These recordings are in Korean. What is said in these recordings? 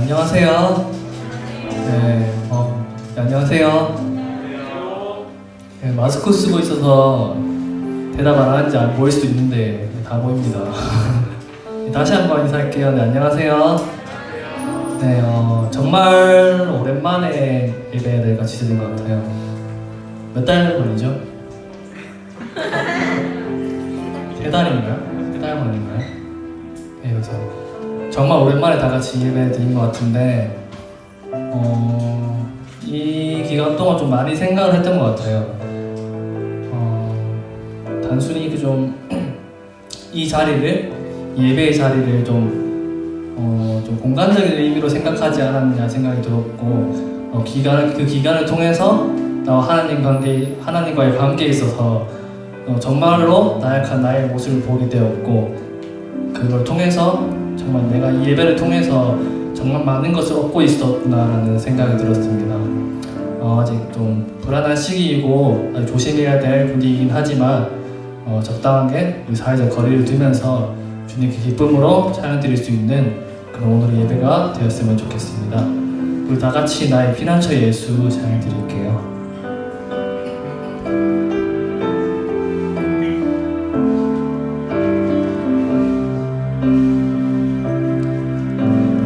안녕하세요. 네, 안녕하세요. 네, 마스크 쓰고 있어서 대답 안 하는지 안 보일 수도 있는데 다 보입니다. 다시 한번 인사할게요. 네, 안녕하세요. 네, 정말 오랜만에 예배를 같이 드린 것 같아요. 몇 달 만이죠? 3달인가요? 3달 만인가요? 네, 그래서 정말 오랜만에 다 같이 예배 드린 것 같은데 이 기간 동안 좀 많이 생각을 했던 것 같아요. 단순히 이 자리를, 예배의 자리를 좀 공간적인 의미로 생각하지 않았느냐 생각이 들었고, 그 기간을 통해서 나와 하나님과의 관계에 있어서 정말로 나약한 나의 모습을 보게 되었고, 그걸 통해서 정말 내가 이 예배를 통해서 정말 많은 것을 얻고 있었구나라는 생각이 들었습니다. 아직 좀 불안한 시기이고 아주 조심해야 될 분위기이긴 하지만 적당하게 우리 사회적 거리를 두면서 주님께 기쁨으로 찬양드릴 수 있는 그런 오늘의 예배가 되었으면 좋겠습니다. 우리 다 같이 나의 피난처 예수 찬양드릴게요.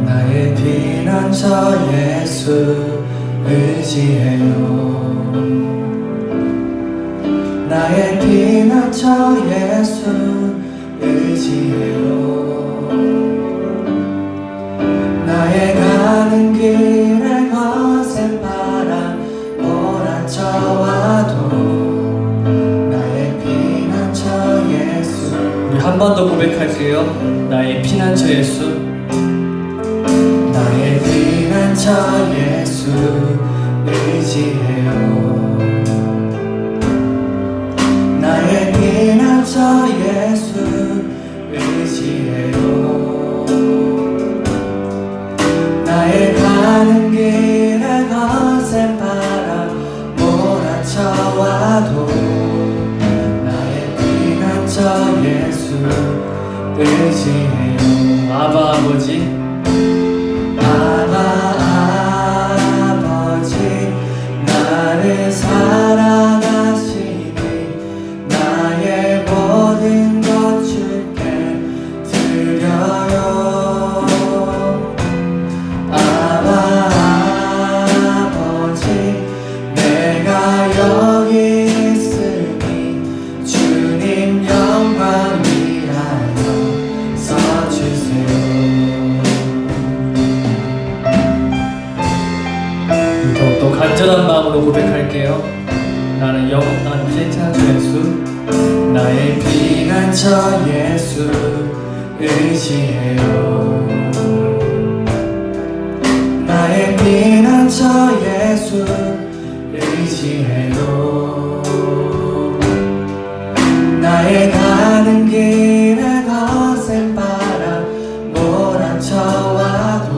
나의 피난처 예수 의지해요. 나의 피난처 예수 의지해요. 나의 가는 길에 거센 바람 몰아쳐와도 나의 피난처 예수. 우리 한 번 더 고백할게요. 나의 피난처 예수. 나의 피난처 예수 의지해요. 나의 피난처 예수 의지해요. 나의 가는 길에 거센 바람 몰아쳐와도 나의 피난처 예수 의지해요. 아바 아버지, 아버지 나를 사랑하시니 나의 모든 것 주께 드려요. 아버지 내가 여기 있으니 주님 영광 위하여 써주세요. 더욱더 간절한 마음으로 고백할게요. 나는 피난처 예수. 나의 피난처 예수 의지해요. 나의 피난처 예수 의지해요. 나의 가는 길에 거센 바람 몰아쳐와도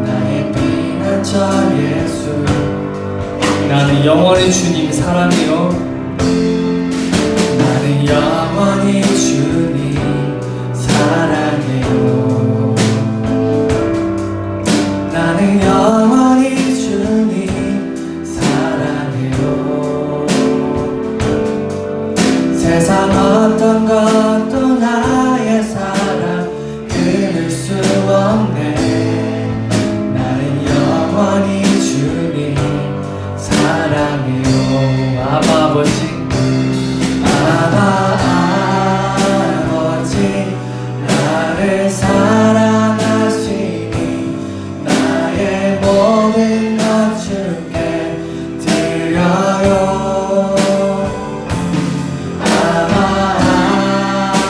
나의 피난처 예수. 나는 영원히 주님 사랑해요. 나는 영원히 주님 사랑해요. 나는 영원히 주님 사랑해요. 세상 어떤 것도 나의 사랑 끊을 수 없네. 나는 영원히 주님 사랑해요. 아버지, 아버지 나를 사랑하시니 나의 모든 것 주께 드려요.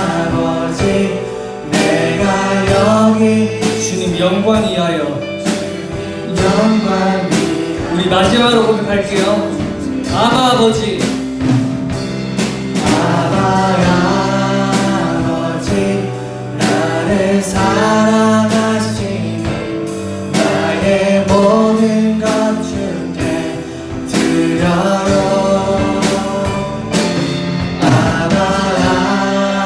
아버지 내가 여기 주님 영광 위하여. 영광 위하여. 우리 마지막으로 고백할게요. 아버지, 아버지 나를 사랑하시니 나의 모든 것 주께 드려요.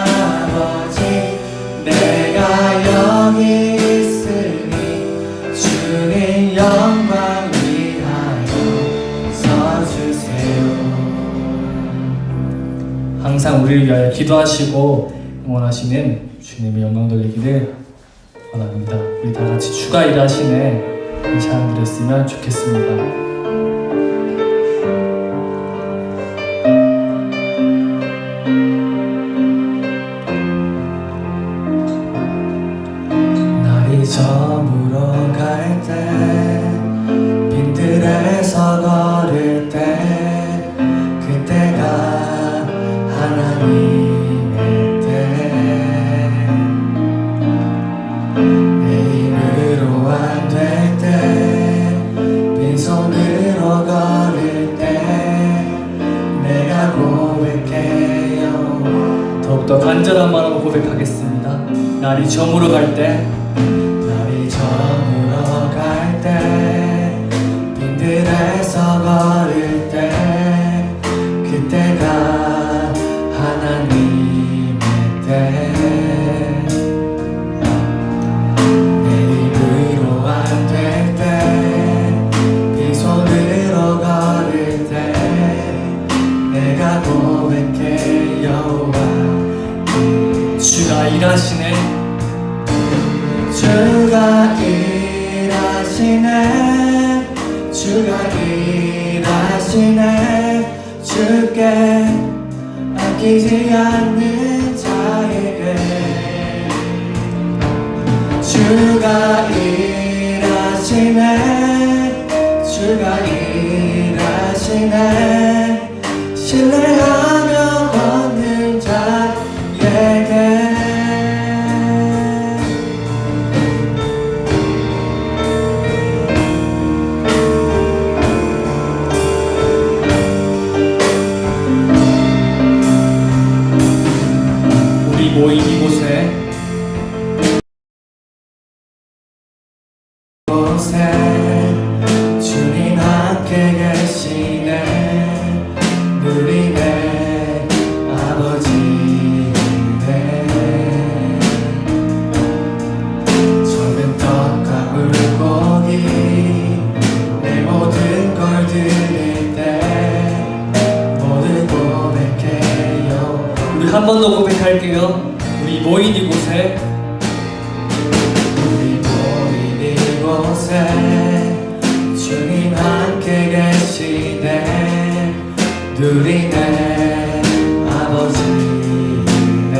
아버지 내가 여기 있으니 우리를 위하여 기도하시고 응원하시는 주님의 영광 돌리기를 원합니다. 우리 다 같이 주가 일하시네 이 찬양 드렸으면 좋겠습니다. 저물어 갈 때 빈들에서 걸을 때 그때가 하나님의 때 내 힘으로 안 될 때 빈손으로 걸을 때 내가 고백해요. 더욱더 간절한 마음으로 고백하겠습니다. 날이 저물어 갈때 저물어 갈 때 빈들에서 걸을 때 그때가 하나님의 때 내 힘으로 안 될 때 빈손으로 걸을 때 내가 고백해 여호와 주가 일하시네 주가 일하시네 주가 일하시네 주께 아끼지 않는 자에게 주가 일하시네 주가 일하시네 신뢰하며 걷는 자에게 모인 이곳에 주님 함께 계시네 누리네 아버지네 저는 떡과 물고기 내 모든 걸 드릴 때 모두 고백해요. 우리 한 번 더 고백할게요. 우리 모인 이곳에 주님 함께 계시네 누리네 아버지네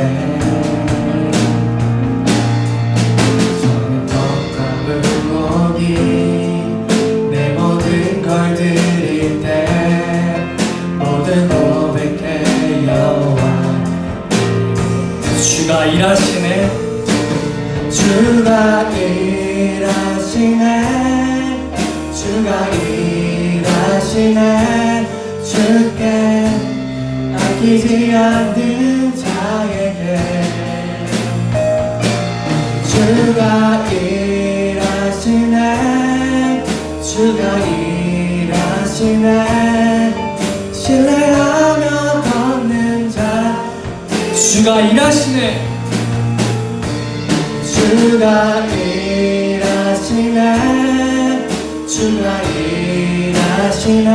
저는 떡과 물고기 내 모든 걸 드릴 때 모두 고백해요. 주가 일하시네 주가 일하시네 주가 일하시네 주께 아끼지 않는 자에게 주가 일하시네 주가 일하시네 신뢰하며 걷는 자 주가 일하시네 주가 일하시네 주가 일하시네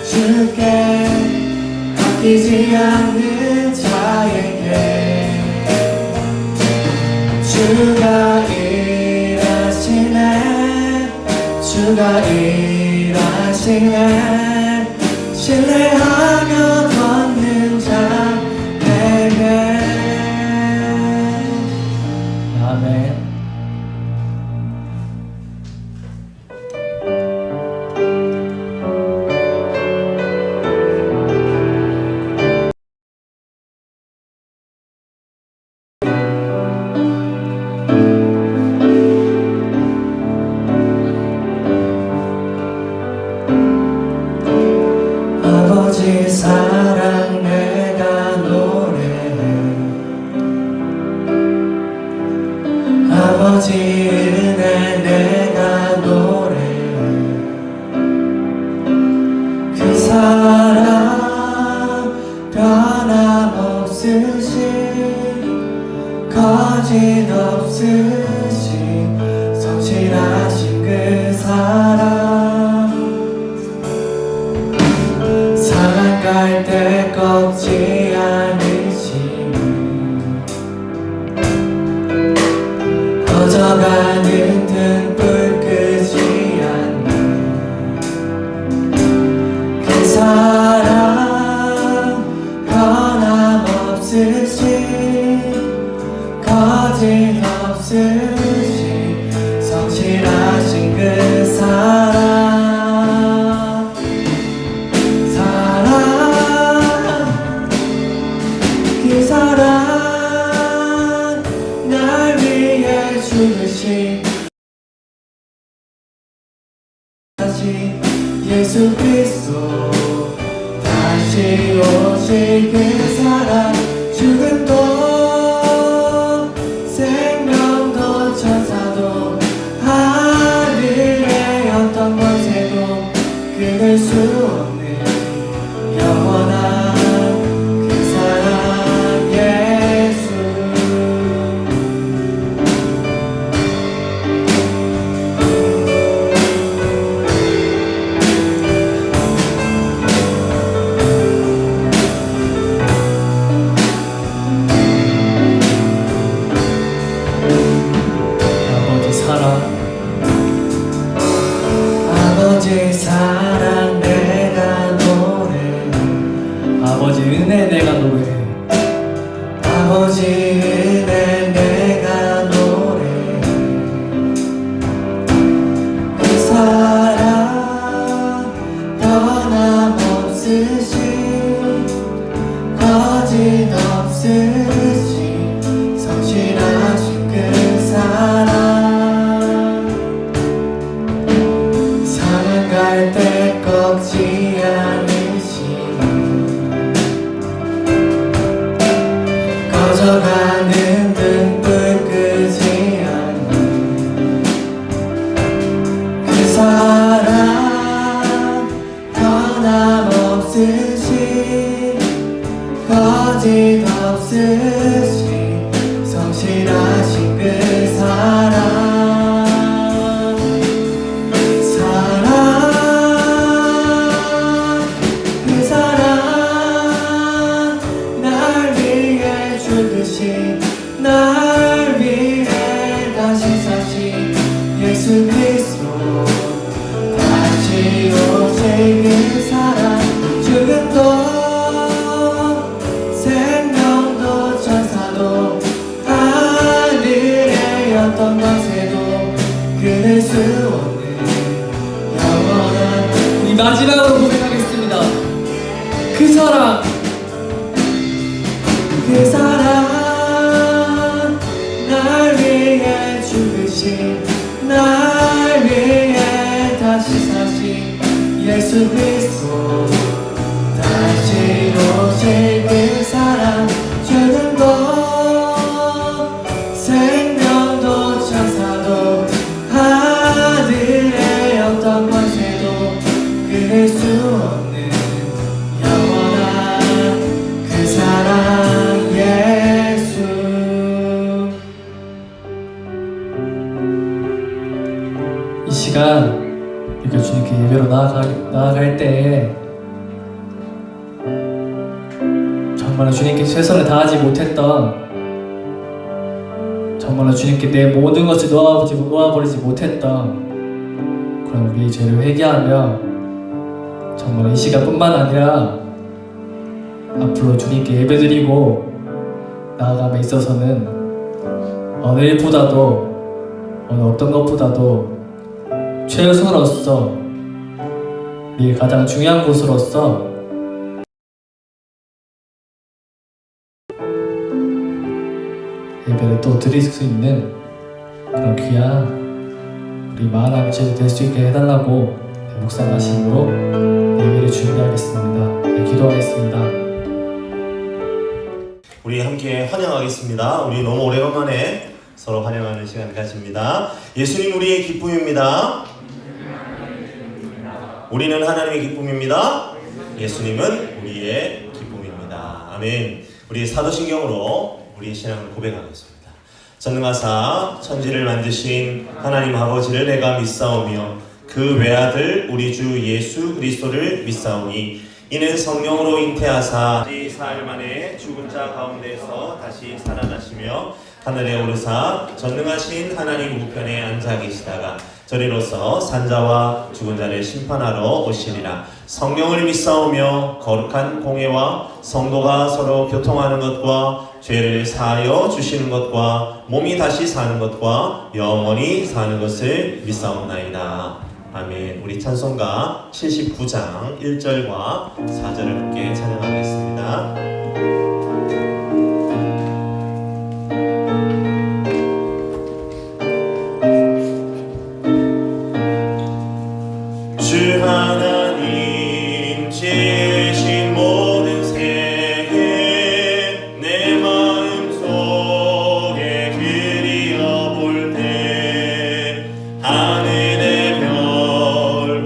주께 아끼지 않는 자에게 주가 일하시네 주가 일하시네 신뢰하며 걷는 자에게 아멘. 아버지 사랑 내가 노래해 아버지 은혜 내가 노래해 그 사랑 변함없으신 거짓 없으신 성실하신 그 사랑 갈 때 꺾지 않은 거짓없으신 성실하신 그 사랑 그 사랑 날 위해 죽으신 예수 그리스도 다시 오실 그 사랑 죽음도 생명도 천사도 하늘의 어떤 권세도 끊을 수 없는 영원한 그 사랑 예수 아버지 사랑 내가 노래 아버지 은혜 내가 노래해. 아버지 은혜 내가 노래 그 사랑 변함없으신 거짓없으신 성실하신 그 사랑 갈 때 꺾지 않으신 꺼져가는 등불 끄지 않는 그 사랑 변함없으신 거짓없으신 성실하신 그 사랑 날 위해 다시 사신 예수 그리스도 다시 오실 그 사랑 죽음도 생명도 천사도 하늘의 어떤 권세도 끊을 수 없는 영원한 우리 마지막으로 고백하겠습니다. 그 사랑 그 사랑 날 위해 죽으신 날 위해 다시 사신 예수 그리스도 다시 오실 그 사랑 죽음도 생명도 천사도 하늘의 어떤 권세도 끊을 수 없는 영원한 그 사랑 예수 이 시간 이렇게 주님께 예배로 나아갈 때 정말로 주님께 최선을 다하지 못했던 정말로 주님께 내 모든 것을 놓아버리지 못했던 그런 우리의 죄를 회개하며 정말 이 시간뿐만 아니라 앞으로 주님께 예배드리고 나아감에 있어서는 어느 일보다도 어느 어떤 것보다도 최우선으로서 우리의 가장 중요한 곳으로서 예배를 또 드릴 수 있는 그런 귀한 우리 마하나님의 제자 될 수 있게 해달라고 묵상 말씀으로 예배를 준비하겠습니다. 네, 기도하겠습니다. 우리 함께 환영하겠습니다. 우리 너무 오래간만에 서로 환영하는 시간을 가집니다. 예수님 우리의 기쁨입니다. 우리는 하나님의 기쁨입니다. 예수님은 우리의 기쁨입니다. 아멘. 우리 사도신경으로 우리의 신앙을 고백하겠습니다. 전능하사 천지를 만드신 하나님 아버지를 내가 믿사오며 그 외아들 우리 주 예수 그리스도를 믿사오니 이는 성령으로 잉태하사 사흘 만에 죽은 자 가운데서 다시 살아나시며 하늘에 오르사 전능하신 하나님 우편에 앉아 계시다가 저리로서 산자와 죽은 자를 심판하러 오시리라. 성령을 믿사오며 거룩한 공회와 성도가 서로 교통하는 것과 죄를 사하여 주시는 것과 몸이 다시 사는 것과 영원히 사는 것을 믿사옵나이다. 아멘. 우리 찬송가 79장 1절과 4절을 함께 찬양하겠습니다. 주 하나님 지으신 모든 세계 내 마음속에 그리어볼 때 하늘의 별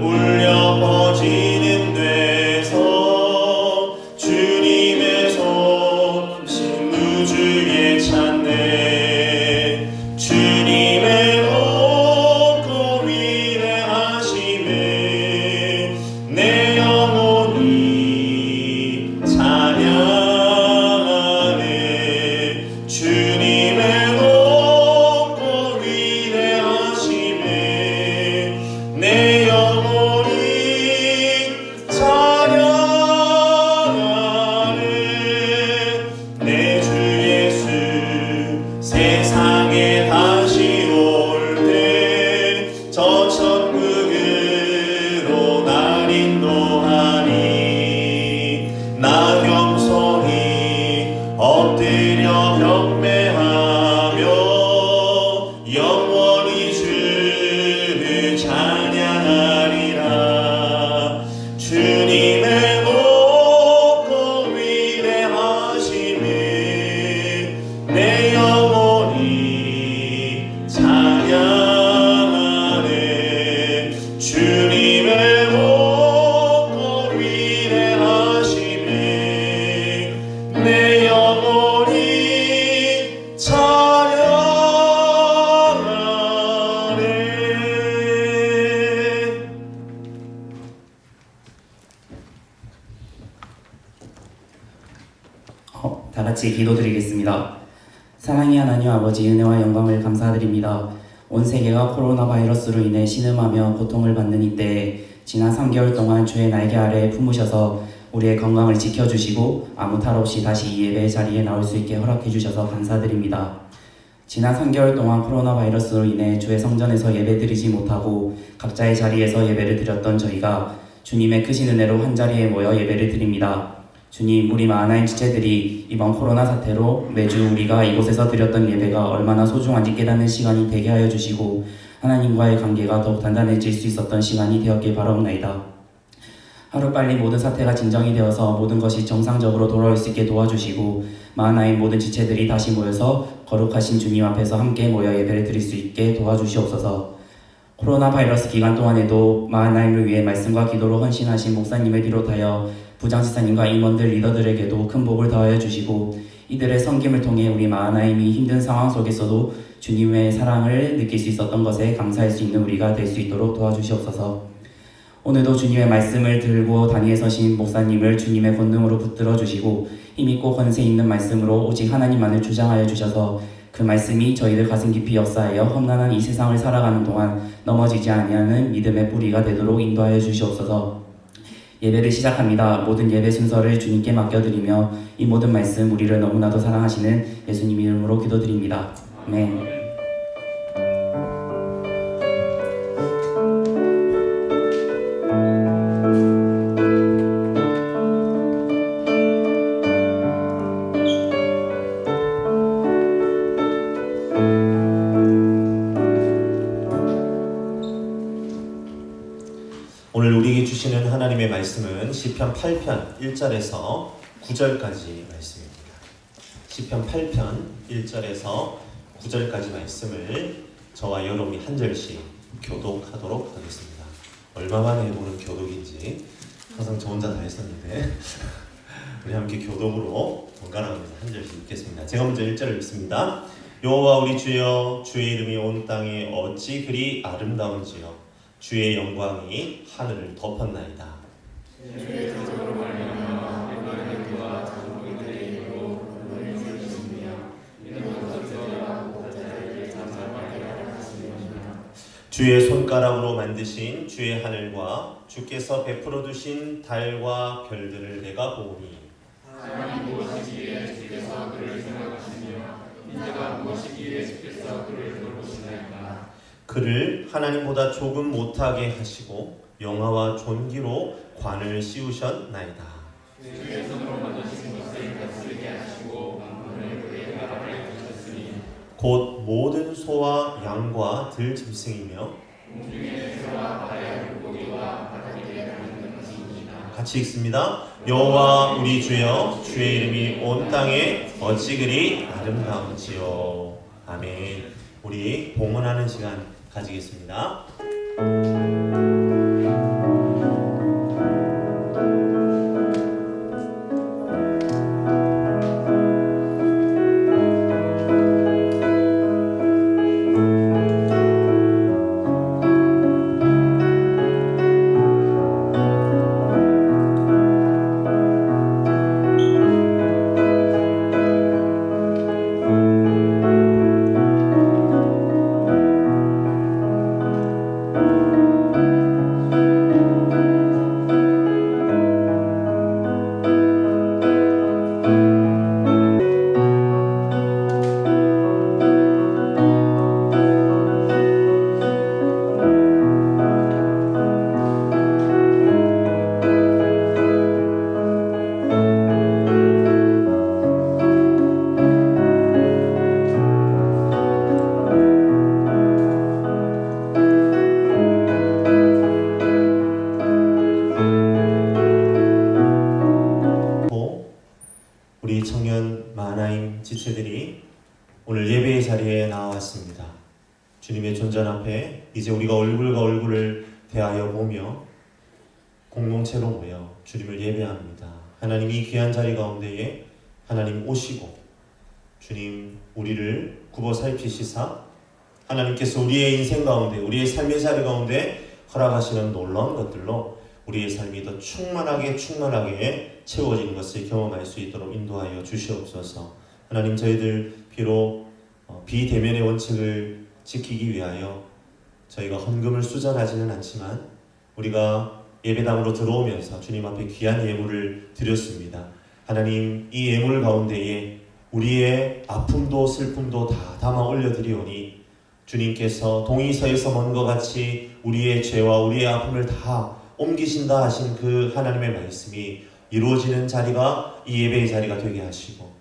울려 퍼지는 데서 주님의 손신 우주에 찾네. 주님의 높고 위대하심에 내 영혼이 찬양하네. 주님의 높고 위대하심에 내 영혼이 찬양하네. 내 주 예수 세상에 다시 올 때 저 천국으로 날 인도하니 나 겸손히 엎드려 경배하며 영원히 주를 찬양하리라. 주님의 높고 위대하심에 내 영혼이 찬양하네. 주님의 높고 위대하심에 내 영혼이 찬양하네. 다 같이 기도드리겠습니다. 사랑의 하나님 아버지, 은혜와 영광을 감사드립니다. 온 세계가 코로나 바이러스로 인해 신음하며 고통을 받는 이때에 지난 3개월 동안 주의 날개 아래에 품으셔서 우리의 건강을 지켜주시고 아무 탈 없이 다시 이 예배의 자리에 나올 수 있게 허락해 주셔서 감사드립니다. 지난 3개월 동안 코로나 바이러스로 인해 주의 성전에서 예배드리지 못하고 각자의 자리에서 예배를 드렸던 저희가 주님의 크신 은혜로 한자리에 모여 예배를 드립니다. 주님, 우리 마하나임 지체들이 이번 코로나 사태로 매주 우리가 이곳에서 드렸던 예배가 얼마나 소중한지 깨닫는 시간이 되게 하여 주시고 하나님과의 관계가 더욱 단단해질 수 있었던 시간이 되었길 바라옵나이다. 하루빨리 모든 사태가 진정이 되어서 모든 것이 정상적으로 돌아올 수 있게 도와주시고 마하나임 모든 지체들이 다시 모여서 거룩하신 주님 앞에서 함께 모여 예배를 드릴 수 있게 도와주시옵소서. 코로나 바이러스 기간 동안에도 마하나임을 위해 말씀과 기도로 헌신하신 목사님을 비롯하여 부장지사님과 임원들 리더들에게도 큰 복을 더하여 주시고 이들의 섬김을 통해 우리 마하나임이 힘든 상황 속에서도 주님의 사랑을 느낄 수 있었던 것에 감사할 수 있는 우리가 될 수 있도록 도와주시옵소서. 오늘도 주님의 말씀을 들고 단위에 서신 목사님을 주님의 권능으로 붙들어 주시고 힘있고 권세 있는 말씀으로 오직 하나님만을 주장하여 주셔서 그 말씀이 저희들 가슴 깊이 역사하여 험난한 이 세상을 살아가는 동안 넘어지지 아니하는 믿음의 뿌리가 되도록 인도하여 주시옵소서. 예배를 시작합니다. 모든 예배 순서를 주님께 맡겨드리며 이 모든 말씀 우리를 너무나도 사랑하시는 예수님 이름으로 기도드립니다. 아멘. 오늘 우리에게 주시는 하나님의 말씀은 시편 8편 1절에서 9절까지 말씀입니다. 시편 8편 1절에서 9절까지 말씀을 저와 여러분이 한 절씩 교독하도록 하겠습니다. 얼마 만에 해보는 교독인지 항상 저 혼자 다 했었는데 우리 함께 교독으로 번갈아가면서 한 절씩 읽겠습니다. 제가 먼저 1절을 읽습니다. 여호와 우리 주여, 주의 이름이 온 땅에 어찌 그리 아름다운지요. 주의 영광이 하늘을 덮었나이다. 주의 저주로 말미암아 우리는 그와 자국이들의 이름으로 그분을 세우시며 이는 어쩌리라 목자들을 잠잠하게 하려 하시느니라. 주의 손가락으로 만드신 주의 하늘과 주께서 베풀어 두신 달과 별들을 내가 보니 하나님 무엇이기에 주께서 그를 생각하시며 인자가 무엇이기에 주께서 그를 돌보시나이까. 그를 하나님보다 조금 못하게 하시고 영화와 존귀로 관을 씌우셨나이다. 주의 손으로 만드신 것을 다스리게 하시고 만물을 그의 나라에 두셨으니 곧 모든 소와 양과 들 짐승이며 공중의 새와 바다의 물고기와 바닥에 나는 것이니이다. 같이 읽습니다. 여호와 우리 주여 주의 이름이 온 땅에 어찌 그리 아름다운지요. 아멘. 우리 봉헌하는 시간 가지겠습니다. 우리 청년 마하나임 지체들이 오늘 예배의 자리에 나왔습니다. 주님의 존전 앞에 이제 우리가 얼굴과 얼굴을 대하여 보며 공동체로 모여 주님을 예배합니다. 하나님 이 귀한 자리 가운데에 하나님 오시고 주님 우리를 굽어 살피시사 하나님께서 우리의 인생 가운데 우리의 삶의 자리 가운데 허락하시는 놀라운 것들로 우리의 삶이 더 충만하게 채워지는 것을 경험할 수 있도록 인도하여 주시옵소서. 하나님 저희들 비록 비대면의 원칙을 지키기 위하여 저희가 헌금을 수전하지는 않지만 우리가 예배당으로 들어오면서 주님 앞에 귀한 예물을 드렸습니다. 하나님 이 예물 가운데에 우리의 아픔도 슬픔도 다 담아 올려드리오니 주님께서 동이서에서 먼 것 같이 우리의 죄와 우리의 아픔을 다 옮기신다 하신 그 하나님의 말씀이 이루어지는 자리가 이 예배의 자리가 되게 하시고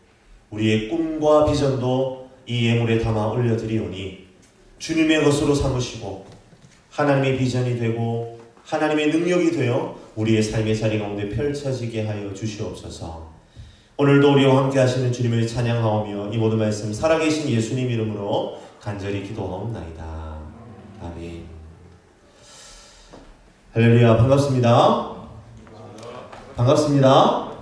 우리의 꿈과 비전도 이 예물에 담아 올려드리오니 주님의 것으로 삼으시고 하나님의 비전이 되고 하나님의 능력이 되어 우리의 삶의 자리 가운데 펼쳐지게 하여 주시옵소서. 오늘도 우리와 함께 하시는 주님을 찬양하오며 이 모든 말씀 살아계신 예수님 이름으로 간절히 기도하옵나이다. 아멘. 할렐루야. 반갑습니다. 반갑습니다.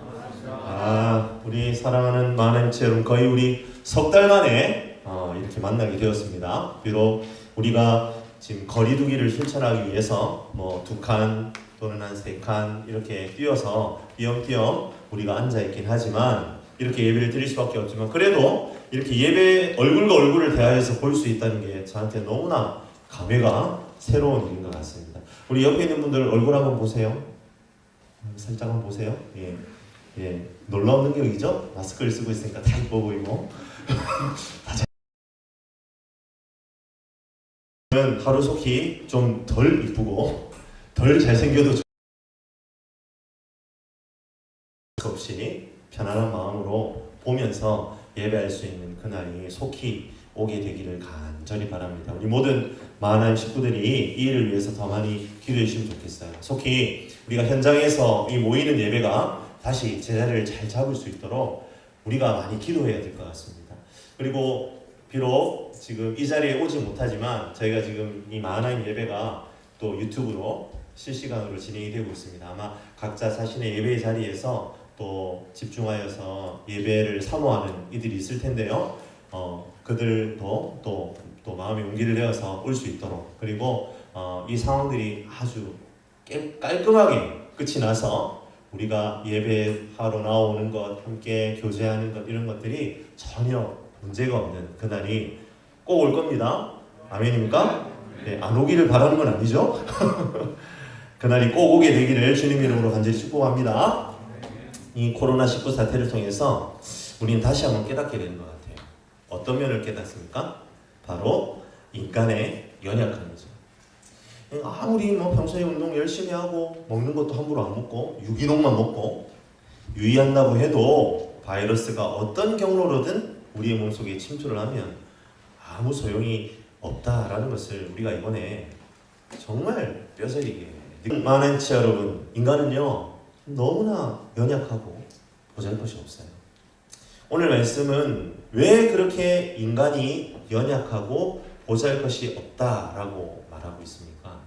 우리 사랑하는 마하나임체 여러분, 거의 우리 석 달 만에 이렇게 만나게 되었습니다. 비록 우리가 지금 거리두기를 실천하기 위해서 뭐 2칸 또는 한 3칸 이렇게 뛰어서 띄엄띄엄 우리가 앉아있긴 하지만 이렇게 예배를 드릴 수밖에 없지만 그래도 이렇게 예배 얼굴과 얼굴을 대하여서 볼 수 있다는 게 저한테 너무나 감회가 새로운 일인 것 같습니다. 우리 옆에 있는 분들 얼굴 한번 보세요. 살짝 한번 보세요. 예, 놀라운 능력이죠? 마스크를 쓰고 있으니까 다 이뻐 보이고 하루속히 좀 덜 이쁘고 덜 잘생겨도 없이 편안한 마음으로 보면서 예배할 수 있는 그날이 속히 오게 되기를 간절히 바랍니다. 우리 모든 마하나임 식구들이 이 일을 위해서 더 많이 기도해 주시면 좋겠어요. 속히 우리가 현장에서 이 모이는 예배가 다시 제자리를 잘 잡을 수 있도록 우리가 많이 기도해야 될 것 같습니다. 그리고 비록 지금 이 자리에 오지 못하지만 저희가 지금 이 마하나임 예배가 또 유튜브로 실시간으로 진행이 되고 있습니다. 아마 각자 자신의 예배의 자리에서 또 집중하여서 예배를 사모하는 이들이 있을 텐데요. 그들도 또 마음의 용기를 내어서 올 수 있도록, 그리고 이 상황들이 아주 깔끔하게 끝이 나서 우리가 예배하러 나오는 것, 함께 교제하는 것, 이런 것들이 전혀 문제가 없는 그날이 꼭 올 겁니다. 아멘입니까? 네, 안 오기를 바라는 건 아니죠. 그날이 꼭 오게 되기를 주님 이름으로 간절히 축복합니다. 이 코로나19 사태를 통해서 우리는 다시 한번 깨닫게 되는 것 같아요. 어떤 면을 깨닫습니까? 바로 인간의 연약함이죠. 아무리 평소에 운동 열심히 하고 먹는 것도 함부로 안 먹고 유기농만 먹고 유의한다고 해도 바이러스가 어떤 경로로든 우리의 몸속에 침투를 하면 아무 소용이 없다라는 것을 우리가 이번에 정말 뼈저리게 만한치 여러분, 인간은요 너무나 연약하고 보잘것이 없어요. 오늘 말씀은 왜 그렇게 인간이 연약하고 보잘것이 없다라고 말하고 있습니까?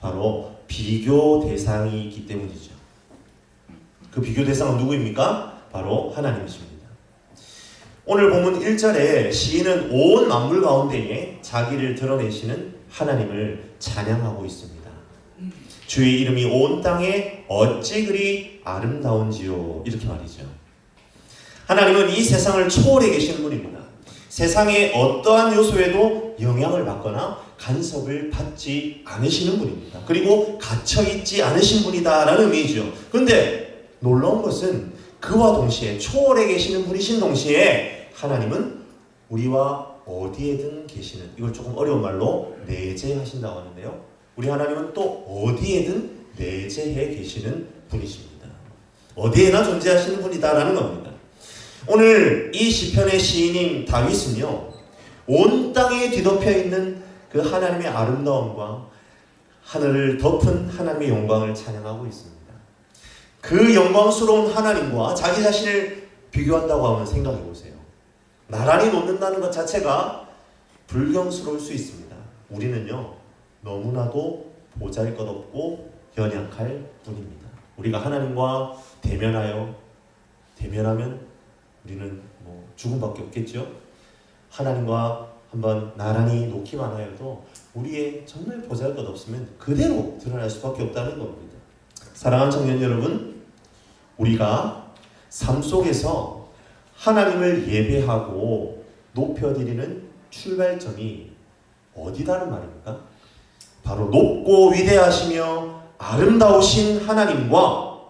바로 비교 대상이 있기 때문이죠. 그 비교 대상은 누구입니까? 바로 하나님이십니다. 오늘 본문 1절에 시인은 온 만물 가운데에 자기를 드러내시는 하나님을 찬양하고 있습니다. 주의 이름이 온 땅에 어찌 그리 아름다운지요, 이렇게 말이죠. 하나님은 이 세상을 초월해 계시는 분입니다. 세상의 어떠한 요소에도 영향을 받거나 간섭을 받지 않으시는 분입니다. 그리고 갇혀있지 않으신 분이다라는 의미죠. 그런데 놀라운 것은 그와 동시에 초월해 계시는 분이신 동시에 하나님은 우리와 어디에든 계시는, 이걸 조금 어려운 말로 내재하신다고 하는데요. 우리 하나님은 또 어디에든 내재해 계시는 분이십니다. 어디에나 존재하시는 분이다라는 겁니다. 오늘 이 시편의 시인인 다윗은요, 온 땅에 뒤덮여 있는 그 하나님의 아름다움과 하늘을 덮은 하나님의 영광을 찬양하고 있습니다. 그 영광스러운 하나님과 자기 자신을 비교한다고 하면 생각해 보세요. 나란히 놓는다는 것 자체가 불경스러울 수 있습니다. 우리는요, 너무나도 보잘것없고 연약할 뿐입니다. 우리가 하나님과 대면하면 우리는 죽음밖에 없겠죠. 하나님과 한번 나란히 놓기만 하여도 우리의 정말 보잘것없으면 그대로 드러날 수밖에 없다는 겁니다. 사랑하는 청년 여러분, 우리가 삶 속에서 하나님을 예배하고 높여드리는 출발점이 어디다는 말입니까? 바로 높고 위대하시며 아름다우신 하나님과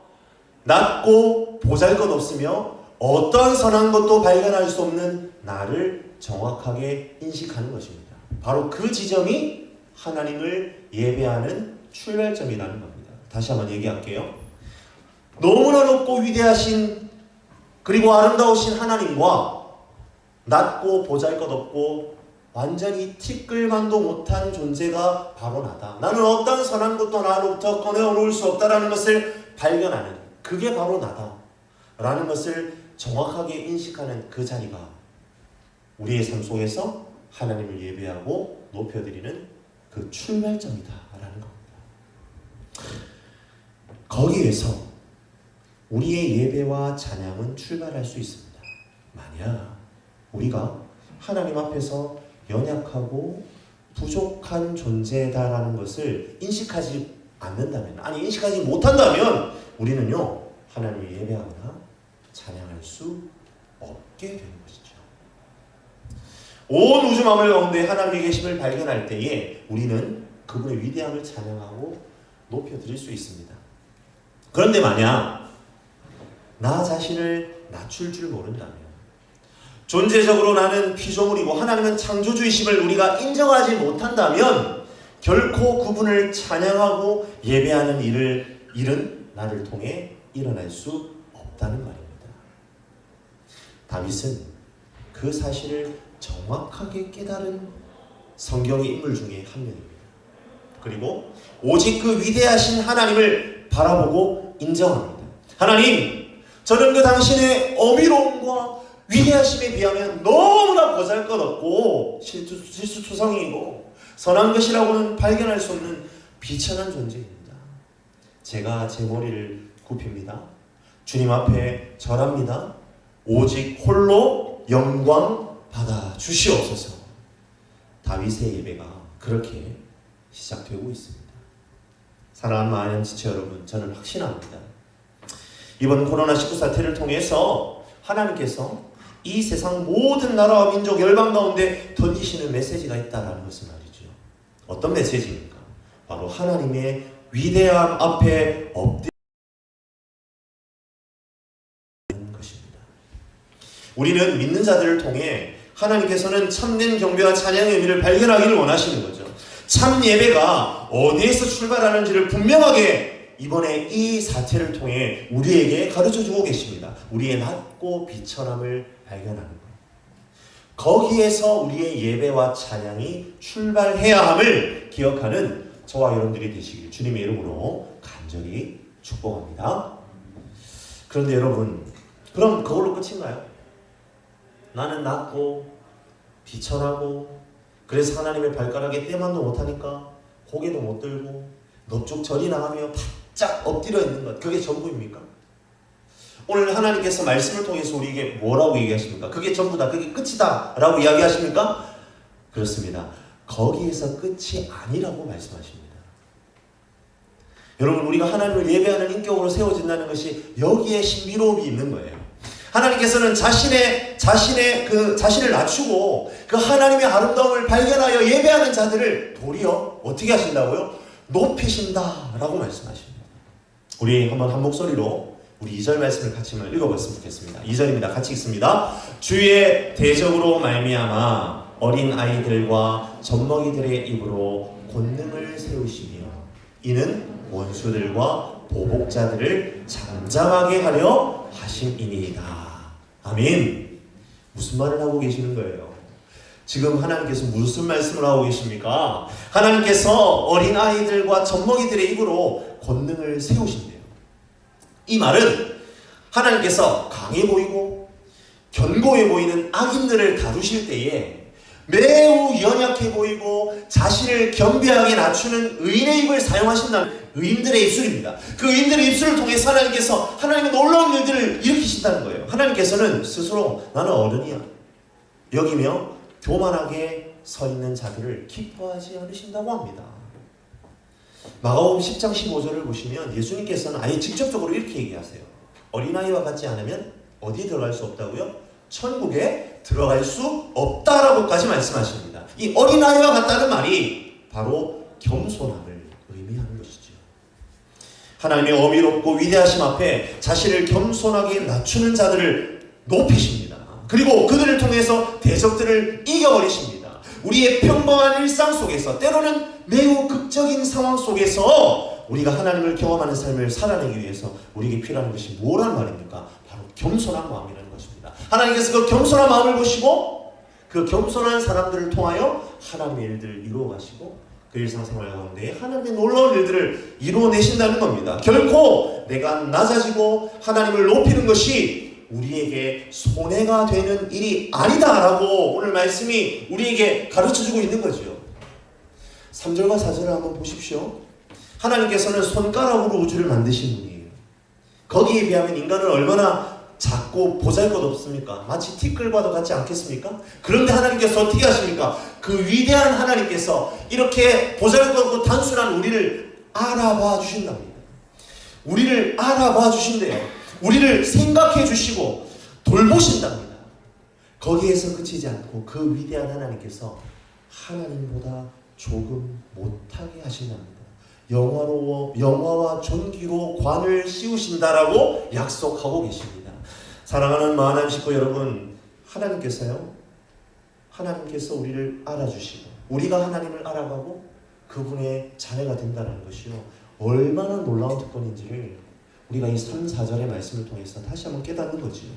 낮고 보잘것없으며 어떠한 선한 것도 발견할 수 없는 나를 정확하게 인식하는 것입니다. 바로 그 지점이 하나님을 예배하는 출발점이라는 겁니다. 다시 한번 얘기할게요. 너무나 높고 위대하신 그리고 아름다우신 하나님과 낮고 보잘것없고 완전히 티끌만도 못한 존재가 바로 나다. 나는 어떤 선한 것도 나로부터 꺼내놓을 수 없다라는 것을 발견하는, 그게 바로 나다 라는 것을 정확하게 인식하는 그 자리가 우리의 삶 속에서 하나님을 예배하고 높여드리는 그 출발점이다 라는 겁니다. 거기에서 우리의 예배와 찬양은 출발할 수 있습니다. 만약 우리가 하나님 앞에서 연약하고 부족한 존재다라는 것을 인식하지 않는다면, 인식하지 못한다면 우리는요, 하나님을 예배하거나 찬양할 수 없게 되는 것이죠. 온 우주 만물 가운데 하나님의 계심을 발견할 때에 우리는 그분의 위대함을 찬양하고 높여드릴 수 있습니다. 그런데 만약 나 자신을 낮출 줄 모른다면, 존재적으로 나는 피조물이고 하나님은 창조주이심을 우리가 인정하지 못한다면 결코 그분을 찬양하고 예배하는 일은 나를 통해 일어날 수 없다는 말입니다. 다윗은 그 사실을 정확하게 깨달은 성경의 인물 중에 한 명입니다. 그리고 오직 그 위대하신 하나님을 바라보고 인정합니다. 하나님, 저는 그 당신의 어미로움과 위대하심에 비하면 너무나 보잘것없고 실수투성이고 선한 것이라고는 발견할 수 없는 비천한 존재입니다. 제가 제 머리를 굽힙니다. 주님 앞에 절합니다. 오직 홀로 영광 받아 주시옵소서. 다윗의 예배가 그렇게 시작되고 있습니다. 사랑하는 마음 지체 여러분, 저는 확신합니다. 이번 코로나19 사태를 통해서 하나님께서 이 세상 모든 나라와 민족 열방 가운데 던지시는 메시지가 있다라는 것을 말이죠. 어떤 메시지입니까? 바로 하나님의 위대함 앞에 엎드리는 것입니다. 우리는 믿는 자들을 통해 하나님께서는 참된 경배와 찬양의 의미를 발견하기를 원하시는 거죠. 참 예배가 어디에서 출발하는지를 분명하게 이번에 이 사태를 통해 우리에게 가르쳐주고 계십니다. 우리의 낮고 비천함을 발견하는 것. 거기에서 우리의 예배와 찬양이 출발해야 함을 기억하는 저와 여러분들이 되시길 주님의 이름으로 간절히 축복합니다. 그런데 여러분, 그럼 그걸로 끝인가요? 나는 낮고 비천하고 그래서 하나님의 발가락에 때만도 못하니까 고개도 못 들고 넙죽 절이 나가며 바짝 엎드려 있는 것, 그게 전부입니까? 오늘 하나님께서 말씀을 통해서 우리에게 뭐라고 얘기하십니까? 그게 전부다, 그게 끝이다 라고 이야기하십니까? 그렇습니다. 거기에서 끝이 아니라고 말씀하십니다. 여러분, 우리가 하나님을 예배하는 인격으로 세워진다는 것이 여기에 신비로움이 있는 거예요. 하나님께서는 자신을 낮추고 그 하나님의 아름다움을 발견하여 예배하는 자들을 도리어 어떻게 하신다고요? 높이신다라고 말씀하십니다. 우리 한번 한 목소리로 우리 2절 말씀을 같이 읽어봤으면 좋겠습니다. 2절입니다. 같이 읽습니다. 주의 대적으로 말미암아 어린 아이들과 젖먹이들의 입으로 권능을 세우시며 이는 원수들과 보복자들을 잠잠하게 하려 하심이니이다. 아멘. 무슨 말을 하고 계시는 거예요? 지금 하나님께서 무슨 말씀을 하고 계십니까? 하나님께서 어린 아이들과 젖먹이들의 입으로 권능을 세우신대요. 이 말은 하나님께서 강해 보이고 견고해 보이는 악인들을 다루실 때에 매우 연약해 보이고 자신을 겸비하게 낮추는 의인의 입을 사용하신다는 의인들의 입술입니다. 그 의인들의 입술을 통해서 하나님께서 하나님의 놀라운 일들을 일으키신다는 거예요. 하나님께서는 스스로 나는 어른이야 여기며 교만하게 서 있는 자들을 기뻐하지 않으신다고 합니다. 마가복음 10장 15절을 보시면 예수님께서는 아예 직접적으로 이렇게 얘기하세요. 어린아이와 같지 않으면 어디 들어갈 수 없다고요? 천국에 들어갈 수 없다라고까지 말씀하십니다. 이 어린아이와 같다는 말이 바로 겸손함을 의미하는 것이죠. 하나님의 어미롭고 위대하심 앞에 자신을 겸손하게 낮추는 자들을 높이십니다. 그리고 그들을 통해서 대적들을 이겨버리십니다. 우리의 평범한 일상 속에서 때로는 매우 극적인 상황 속에서 우리가 하나님을 경험하는 삶을 살아내기 위해서 우리에게 필요한 것이 뭐란 말입니까? 바로 겸손한 마음이라는 것입니다. 하나님께서 그 겸손한 마음을 보시고 그 겸손한 사람들을 통하여 하나님의 일들을 이루어 가시고 그 일상생활 가운데 하나님의 놀라운 일들을 이루어내신다는 겁니다. 결코 내가 낮아지고 하나님을 높이는 것이 우리에게 손해가 되는 일이 아니다라고 오늘 말씀이 우리에게 가르쳐주고 있는 거죠. 3절과 4절을 한번 보십시오. 하나님께서는 손가락으로 우주를 만드신 분이에요. 거기에 비하면 인간은 얼마나 작고 보잘것없습니까? 마치 티끌과도 같지 않겠습니까? 그런데 하나님께서 어떻게 하십니까? 그 위대한 하나님께서 이렇게 보잘것없고 단순한 우리를 알아봐 주신답니다. 우리를 알아봐 주신대요. 우리를 생각해 주시고 돌보신답니다. 거기에서 그치지 않고 그 위대한 하나님께서 하나님보다 조금 못하게 하신답니다. 영화와 존귀로 관을 씌우신다라고 약속하고 계십니다. 사랑하는 마하나임 식구 여러분, 하나님께서 우리를 알아주시고 우리가 하나님을 알아가고 그분의 자녀가 된다는 것이요 얼마나 놀라운 특권인지를 우리가 이 3, 4절의 말씀을 통해서 다시 한번 깨닫는 거지요.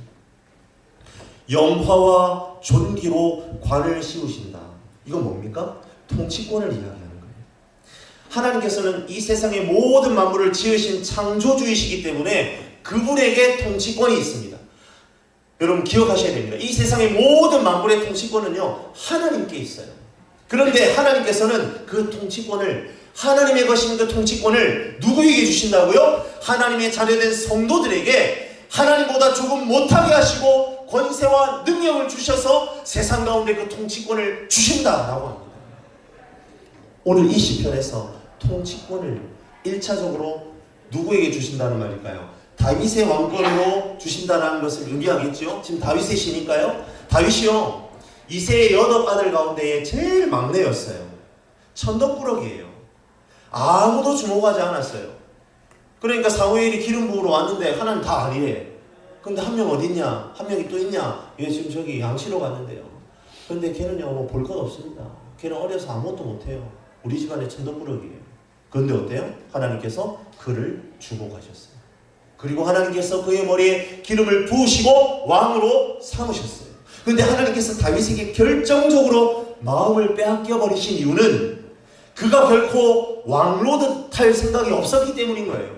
영화와 존귀로 관을 씌우신다. 이건 뭡니까? 통치권을 이야기하는 거예요. 하나님께서는 이 세상의 모든 만물을 지으신 창조주이시기 때문에 그분에게 통치권이 있습니다. 여러분 기억하셔야 됩니다. 이 세상의 모든 만물의 통치권은요 하나님께 있어요. 그런데 하나님께서는 그 통치권을 하나님의 것인 그 통치권을 누구에게 주신다고요? 하나님의 자녀된 성도들에게 하나님보다 조금 못하게 하시고 권세와 능력을 주셔서 세상 가운데 그 통치권을 주신다라고 합니다. 오늘 이 시편에서 통치권을 1차적으로 누구에게 주신다는 말일까요? 다윗의 왕권으로 주신다는 것을 의미하겠죠. 지금 다윗의 시니까요. 다윗이요 이세의 8 아들 가운데에 제일 막내였어요. 천덕꾸러기예요. 아무도 주목하지 않았어요. 그러니까 사무엘이 기름 부으러 왔는데 하나는 다 아니래. 근데 한 명 어디 있냐? 한 명이 또 있냐? 얘 지금 저기 양치러 갔는데요. 근데 걔는요, 뭐 볼 것 없습니다. 걔는 어려서 아무것도 못해요. 우리 집안의 천덕꾸러기예요. 그런데 어때요? 하나님께서 그를 주목하셨어요. 그리고 하나님께서 그의 머리에 기름을 부으시고 왕으로 삼으셨어요. 그런데 하나님께서 다윗에게 결정적으로 마음을 빼앗겨 버리신 이유는 그가 결코 왕로 탈 생각이 없었기 때문인 거예요.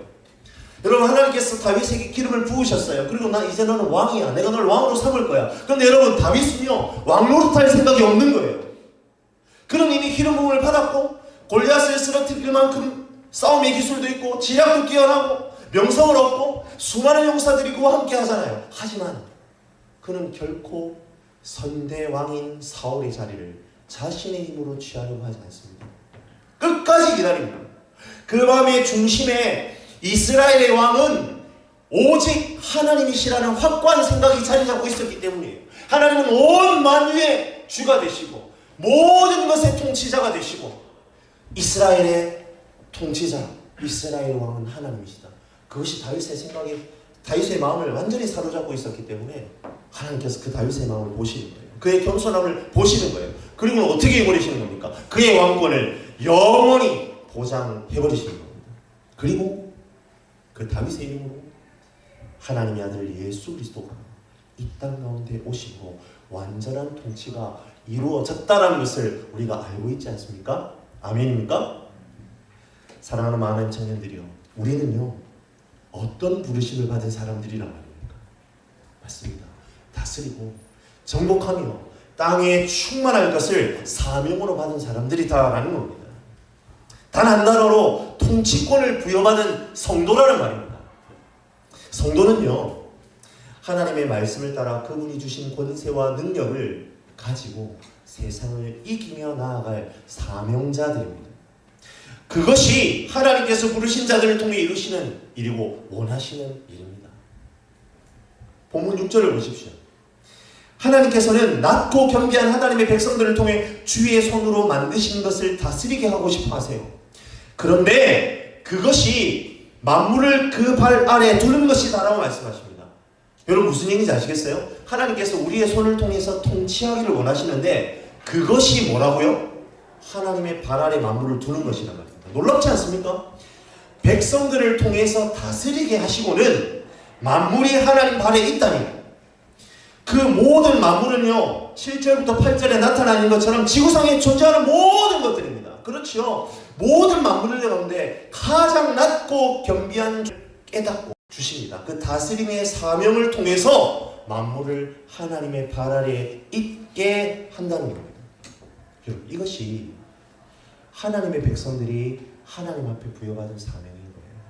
여러분, 하나님께서 다윗에게 기름을 부으셨어요. 그리고 이제 너는 왕이야. 내가 너를 왕으로 삼을 거야. 그런데 여러분, 다윗은요, 왕로 탈 생각이 없는 거예요. 그는 이미 기름 부음을 받았고 골리앗을 쓰러뜨릴 만큼 싸움의 기술도 있고 지략도 뛰어나고 명성을 얻고 수많은 용사들이 그와 함께 하잖아요. 하지만 그는 결코 선대왕인 사울의 자리를 자신의 힘으로 취하려고 하지 않습니다. 끝까지 기다립니다. 그 마음의 중심에 이스라엘의 왕은 오직 하나님이시라는 확고한 생각이 자리 잡고 있었기 때문이에요. 하나님은 온 만유의 주가 되시고 모든 것의 통치자가 되시고 이스라엘의 통치자, 이스라엘 왕은 하나님이시다. 그것이 다윗의 생각이, 다윗의 마음을 완전히 사로잡고 있었기 때문에 하나님께서 그 다윗의 마음을 보시는 거예요. 그의 겸손함을 보시는 거예요. 그리고 어떻게 해버리시는 겁니까? 그의 왕권을 영원히 보장해버리시는 겁니다. 그리고 그 다윗의 이름으로 하나님의 아들 예수 그리스도가 이 땅 가운데 오시고 완전한 통치가 이루어졌다는 것을 우리가 알고 있지 않습니까? 아멘입니까? 사랑하는 많은 청년들이요, 우리는요 어떤 부르심을 받은 사람들이란 말입니까? 맞습니다. 다스리고 정복하며 땅에 충만할 것을 사명으로 받은 사람들이다라는 겁니다. 단 한 단어로 통치권을 부여받은 성도라는 말입니다. 성도는요, 하나님의 말씀을 따라 그분이 주신 권세와 능력을 가지고 세상을 이기며 나아갈 사명자들입니다. 그것이 하나님께서 부르신 자들을 통해 이루시는 일이고 원하시는 일입니다. 본문 6절을 보십시오. 하나님께서는 낮고 겸비한 하나님의 백성들을 통해 주의 손으로 만드신 것을 다스리게 하고 싶어 하세요. 그런데 그것이 만물을 그 발 아래 두는 것이다라고 말씀하십니다. 여러분, 무슨 얘기인지 아시겠어요? 하나님께서 우리의 손을 통해서 통치하기를 원하시는데 그것이 뭐라고요? 하나님의 발 아래 만물을 두는 것이란 말입니다. 놀랍지 않습니까? 백성들을 통해서 다스리게 하시고는 만물이 하나님 발에 있다니, 그 모든 만물은요 7절부터 8절에 나타나는 것처럼 지구상에 존재하는 모든 것들입니다. 그렇지요. 모든 만물들 가운데 가장 낮고 겸비한 깨닫고 주십니다. 그 다스림의 사명을 통해서 만물을 하나님의 발 아래에 있게 한다는 겁니다. 여러분, 이것이 하나님의 백성들이 하나님 앞에 부여받은 사명인 거예요.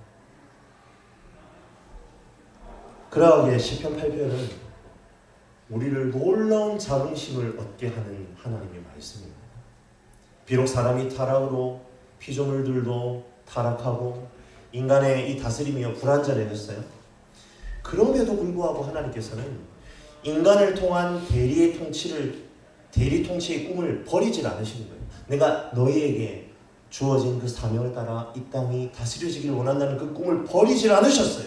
그러하기에 시편 8편은 우리를 놀라운 자긍심을 얻게 하는 하나님의 말씀입니다. 비록 사람이 타락으로 피조물들도 타락하고 인간의 이 다스림이 불완전해졌어요. 그럼에도 불구하고 하나님께서는 인간을 통한 대리 통치의 꿈을 버리질 않으시는 거예요. 내가 너희에게 주어진 그 사명을 따라 이 땅이 다스려지기를 원한다는 그 꿈을 버리질 않으셨어요.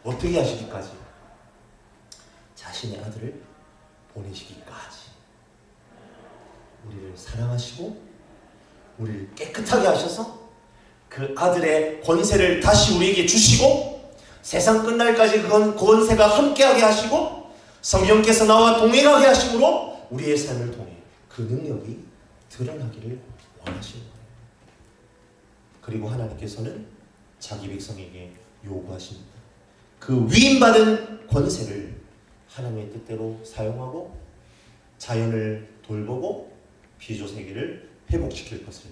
어떻게 하시기까지? 자신의 아들을 보내시기까지. 우리를 사랑하시고 우리를 깨끗하게 하셔서 그 아들의 권세를 다시 우리에게 주시고 세상 끝날까지 그 권세가 함께하게 하시고 성령께서 나와 동행하게 하심으로 우리의 삶을 통해 그 능력이 드러나기를 원하시는 거예요. 그리고 하나님께서는 자기 백성에게 요구하십니다. 그 위임받은 권세를 하나님의 뜻대로 사용하고 자연을 돌보고 피조세계를 회복시킬 것을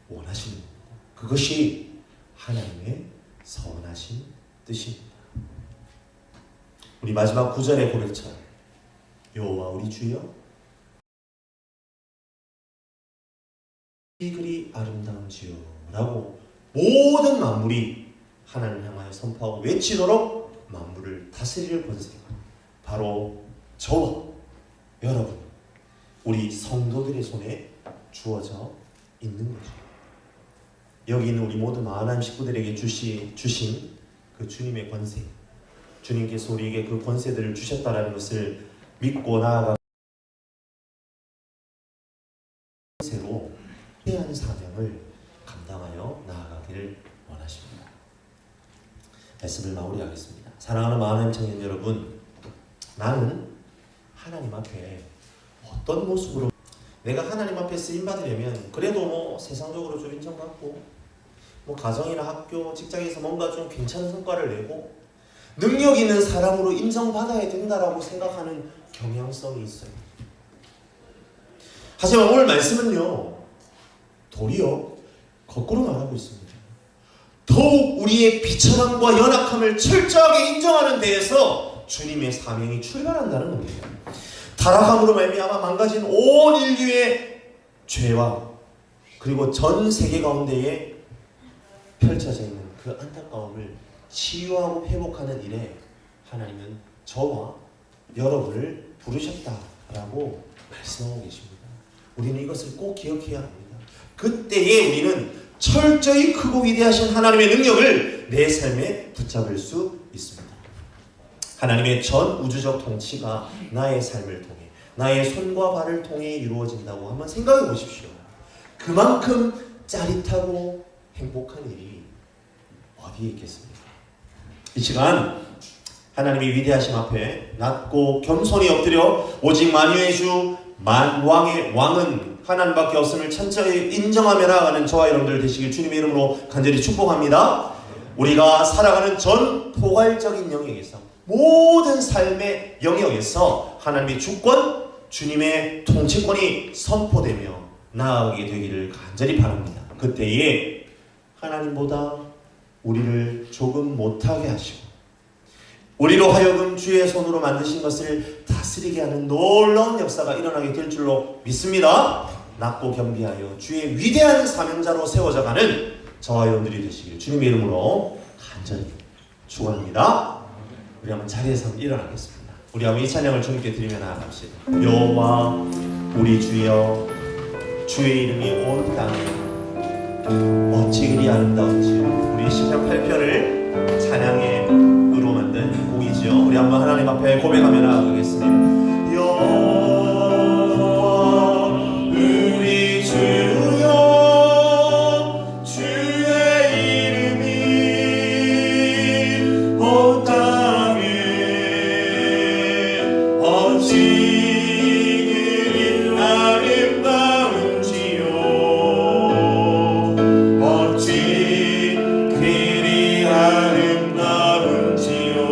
원하시는 겁니다. 그것이 하나님의 선하신 뜻입니다. 우리 마지막 9절의 고백처럼 여호와 우리 주여 이 그리 아름다운지요 라고 모든 만물이 하나님을 향하여 선포하고 외치도록 만물을 다스릴 권세가 바로 저와 여러분, 우리 성도들의 손에 주어져 있는 거죠. 여기 있는 우리 모든 하나님 식구들에게 주신 그 주님의 권세, 주님께서 우리에게 그 권세들을 주셨다라는 것을 믿고 나아가 권세로 해야 사명을 감당하여 나아가기를 원하십니다. 말씀을 마무리하겠습니다. 사랑하는 하나님 청년 여러분, 나는 하나님 앞에 어떤 모습으로 내가 하나님 앞에 쓰임받으려면 그래도 뭐 세상적으로 좀 인정받고 뭐 가정이나 학교, 직장에서 뭔가 좀 괜찮은 성과를 내고 능력 있는 사람으로 인정받아야 된다라고 생각하는 경향성이 있어요. 하지만 오늘 말씀은요, 도리어 거꾸로 말하고 있습니다. 더욱 우리의 비천함과 연약함을 철저하게 인정하는 데에서 주님의 사명이 출발한다는 겁니다. 타락함으로 말미암아 망가진 온 인류의 죄와 그리고 전 세계 가운데에 펼쳐져 있는 그 안타까움을 치유하고 회복하는 일에 하나님은 저와 여러분을 부르셨다라고 말씀하고 계십니다. 우리는 이것을 꼭 기억해야 합니다. 그때에 우리는 철저히 크고 위대하신 하나님의 능력을 내 삶에 붙잡을 수 있습니다. 하나님의 전 우주적 통치가 나의 삶을 통해, 나의 손과 발을 통해 이루어진다고 한번 생각해 보십시오. 그만큼 짜릿하고 행복한 일이 어디에 있겠습니까? 이 시간 하나님의 위대하심 앞에 낮고 겸손히 엎드려 오직 만유의 주 만왕의 왕은 하나님밖에 없음을 천천히 인정하며 나아가는 저와 여러분들 되시길 주님의 이름으로 간절히 축복합니다. 우리가 살아가는 전 포괄적인 영역에서, 모든 삶의 영역에서 하나님의 주권, 주님의 통치권이 선포되며 나아가게 되기를 간절히 바랍니다. 그때에 하나님보다 우리를 조금 못하게 하시고 우리로 하여금 주의 손으로 만드신 것을 다스리게 하는 놀라운 역사가 일어나게 될 줄로 믿습니다. 낮고 겸비하여 주의 위대한 사명자로 세워져가는 저와 여러분들이 되시길 주님의 이름으로 간절히 축원합니다. 우리 한번 자리에서 한번 일어나겠습니다. 우리 한번 이 찬양을 주님께 드리며 나아갑시다. 여호와 우리 주여, 주의 이름이 온 땅에 어찌 그리 아름다운지요. 우리 시편 8편을 찬양의 으로 만든 곡이지요. 우리 한번 하나님 앞에 고백하며 나아가겠습니다. 여호와 우리 주여, 주의 이름이 온 땅에 어찌 그리 아름다운지요. 어찌 그리 아름다운지요.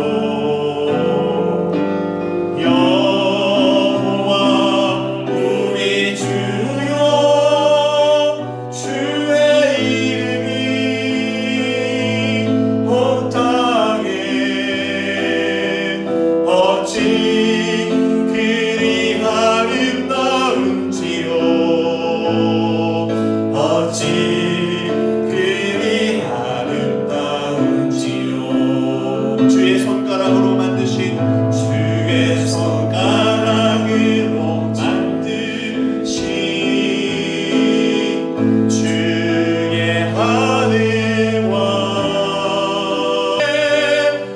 여호와 우리 주여, 주의 이름이 온 땅에 어찌 그리 아름다운지요. 어찌 그리 아름다운지요. 주의 손가락으로 만드신, 주의 손가락으로 만드신 주의 하늘 왕,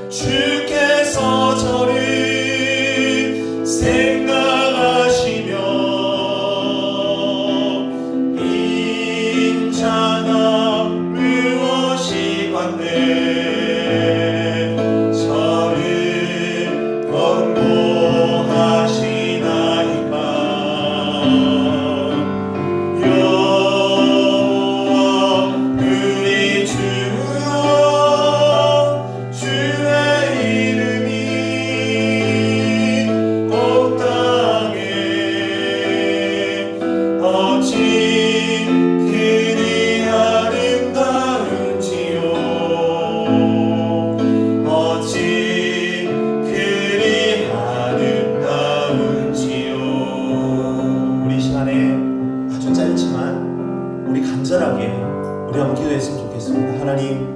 주께서 저를 생각하시며 인자가 무엇이 관대 저를 권고하시나이까. 여호와 우리 주여, 주의 이름이 온 땅에 어찌 그리 아름다운지요. 어찌 그리 아름다운지요. 우리 시간에 아주 짧지만 우리 간절하게 우리 한번 기도했으면 좋겠습니다. 하나님,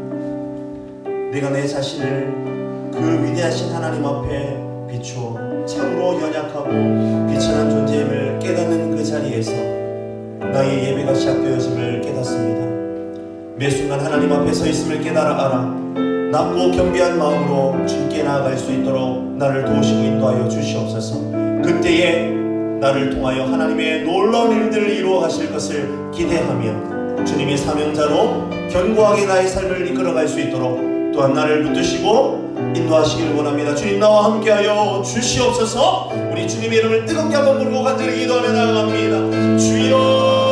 내가 내 자신을 그 위대하신 하나님 앞에 비추어 참으로 연약하고 비천한 존재임을 깨닫는 그 자리에서 나의 예배가 시작되어짐을 깨닫습니다. 매 순간 하나님 앞에 서 있음을 깨달아 알아 낮고 겸비한 마음으로 주께 나아갈 수 있도록 나를 도우시고 인도하여 주시옵소서. 그때에 나를 통하여 하나님의 놀라운 일들을 이루어 가실 것을 기대하며 주님의 사명자로 견고하게 나의 삶을 이끌어갈 수 있도록 또한 나를 붙드시고 인도하시기를 원합니다. 주님 나와 함께하여 주시옵소서. 우리 주님의 이름을 뜨겁게 한번 부르고 간절히 기도하며 나아갑니다. 주여,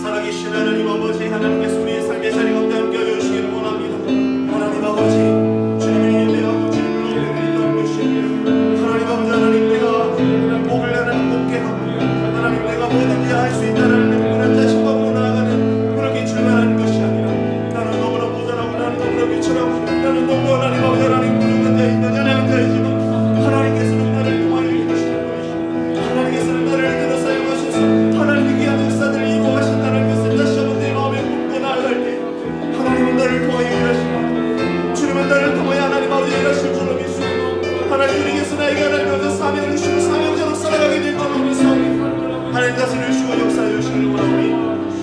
살아계신 하나님 아버지, 하나님께서 우리의 삶의 자리 가운데 함께하여 주시기를 원합니다. 하나님 아버지, 주님을 예배하고 주님을 예배드린다는 것이 하나님 아버지, 하나님 내가 목을 하나님 곱게 하고 하나님 내가 뭐든지 할 수 있다는 그런 자신감으로 나아가는 그렇게 출발하는 것이 아니라 나는 너무나 모자라고 나는 너무나 비천하고 나는 너무 하나님 아버지 하나님 부족한 자이다 연약한 자이지만 하나님께서는 나를 통하여 이루시는 것이시고 하나님께서는 나를 이끌어 사용하셔서 하나님의 귀한 역사들을 이루어 가신다는 것을 다시 한번 내 마음에 묻고 나아갈 때 하나님은 나를 통하여 일하시고 주님은 나를 통하여 하나님 아버지 일하실 줄로 믿습니다. 하나님 우리께서 나에게 하나님 아버지 사명을 주시고 사명자로 살아가게 될 줄로 믿습니다. 하나님 다스려 주시고 역사해 주시기를 원하오니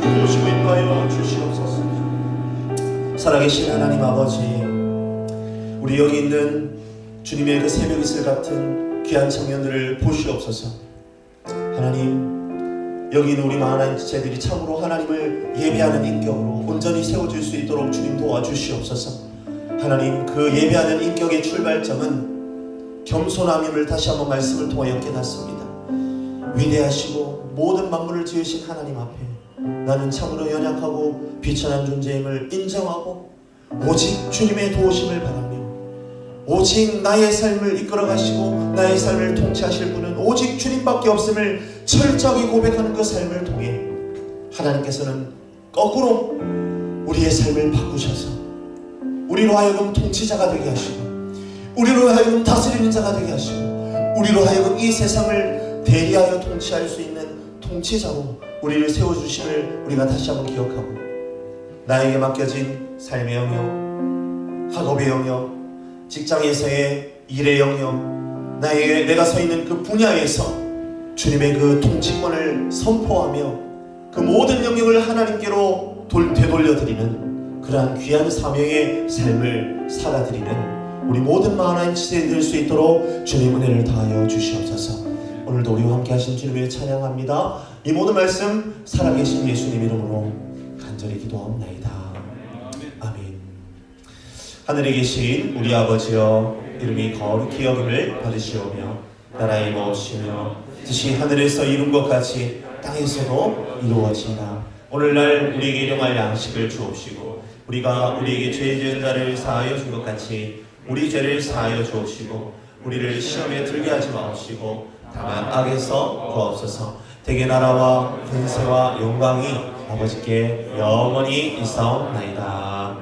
도우시고 인도하여 주시옵소서. 살아계신 하나님 아버지, 우리 여기 있는 주님의 그 새벽 이슬 같은 귀한 청년들을 보시옵소서. 하나님, 여기 있는 우리 많은 지체들이 참으로 하나님을 예배하는 인격으로 온전히 세워질 수 있도록 주님 도와주시옵소서. 하나님, 그 예배하는 인격의 출발점은 겸손함임을 다시 한번 말씀을 통하여 깨닫습니다. 위대하시고 모든 만물을 지으신 하나님 앞에 나는 참으로 연약하고 비천한 존재임을 인정하고 오직 주님의 도우심을 바라며 오직 나의 삶을 이끌어 가시고 나의 삶을 통치하실 분은 오직 주님밖에 없음을 철저하게 고백하는 그 삶을 통해 하나님께서는 거꾸로 우리의 삶을 바꾸셔서 우리로 하여금 통치자가 되게 하시고 우리로 하여금 다스리는 자가 되게 하시고 우리로 하여금 이 세상을 대리하여 통치할 수 있는 통치자로 우리를 세워주심을 우리가 다시 한번 기억하고 나에게 맡겨진 삶의 영역, 학업의 영역, 직장에서의 일의 영역, 내가 서 있는 그 분야에서 주님의 그 통치권을 선포하며 그 모든 영역을 하나님께로 되돌려드리는 그러한 귀한 사명의 삶을 살아드리는 우리 모든 만한 지체들이 될 수 있도록 주님 은혜를 다하여 주시옵소서. 오늘도 우리와 함께 하신 주님을 찬양합니다. 이 모든 말씀 살아계신 예수님 이름으로 간절히 기도하옵나이다. 아멘. 하늘에 계신 우리 아버지여, 이름이 거룩히 여김을 받으시오며 나라의 무엇이며 뜻이 하늘에서 이룬 것 같이 땅에서도 이루어지나. 오늘날 우리에게 일용할 양식을 주옵시고 우리가 우리에게 죄 지은 자를 사하여 준 것 같이 우리 죄를 사하여 주옵시고 우리를 시험에 들게 하지 마옵시고 다만 악에서 구하옵소서. 대개 나라와 권세와 영광이 아버지께 영원히 있사옵나이다.